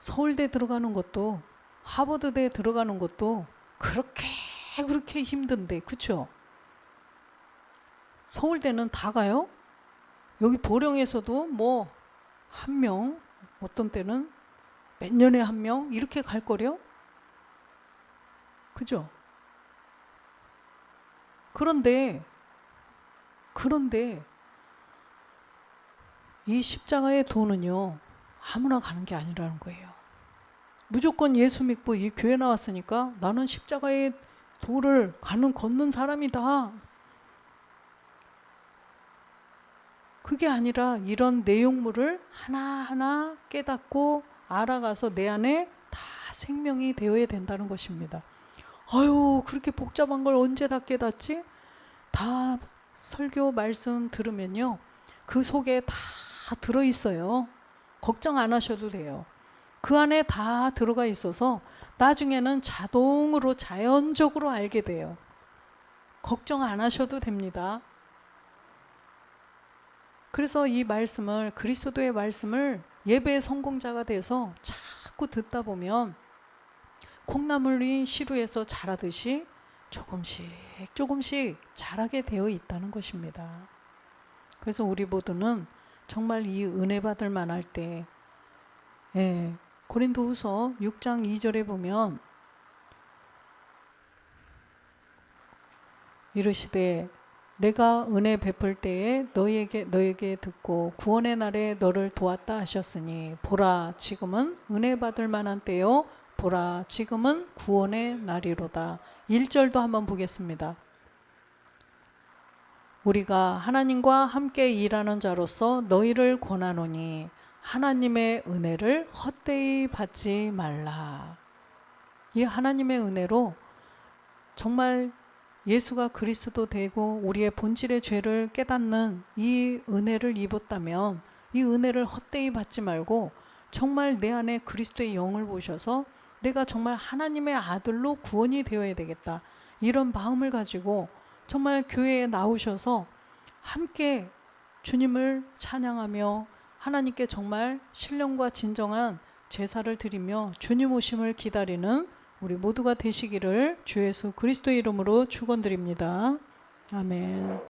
서울대 들어가는 것도, 하버드대 들어가는 것도 그렇게 힘든데, 그쵸? 서울대는 다 가요? 여기 보령에서도 뭐 1명, 어떤 때는 몇 년에 1명 이렇게 갈 거려? 그죠? 그런데 이 십자가의 도는요, 아무나 가는 게 아니라는 거예요. 무조건 예수 믿고 이 교회 나왔으니까 나는 십자가의 도를 걷는 사람이다. 그게 아니라 이런 내용물을 하나하나 깨닫고 알아가서 내 안에 다 생명이 되어야 된다는 것입니다. 아유, 그렇게 복잡한 걸 언제 다 깨닫지? 다 설교 말씀 들으면요, 그 속에 다 들어있어요. 걱정 안 하셔도 돼요. 그 안에 다 들어가 있어서 나중에는 자동으로 자연적으로 알게 돼요. 걱정 안 하셔도 됩니다. 그래서 이 말씀을, 그리스도의 말씀을 예배의 성공자가 돼서 자꾸 듣다 보면 콩나물이 시루에서 자라듯이 조금씩 자라게 되어 있다는 것입니다. 그래서 우리 모두는 정말 이 은혜 받을 만할 때, 고린도후서 6장 2절에 보면 이르시되 내가 은혜 베풀 때에 너에게 듣고 구원의 날에 너를 도왔다 하셨으니 보라 지금은 은혜 받을 만한 때요 보라 지금은 구원의 날이로다. 1절도 한번 보겠습니다. 우리가 하나님과 함께 일하는 자로서 너희를 권하노니 하나님의 은혜를 헛되이 받지 말라. 이 하나님의 은혜로 정말 예수가 그리스도 되고 우리의 본질의 죄를 깨닫는 이 은혜를 입었다면 이 은혜를 헛되이 받지 말고 정말 내 안에 그리스도의 영을 보셔서 내가 정말 하나님의 아들로 구원이 되어야 되겠다. 이런 마음을 가지고 정말 교회에 나오셔서 함께 주님을 찬양하며 하나님께 정말 신령과 진정한 제사를 드리며 주님 오심을 기다리는 우리 모두가 되시기를 주 예수 그리스도의 이름으로 축원드립니다. 아멘.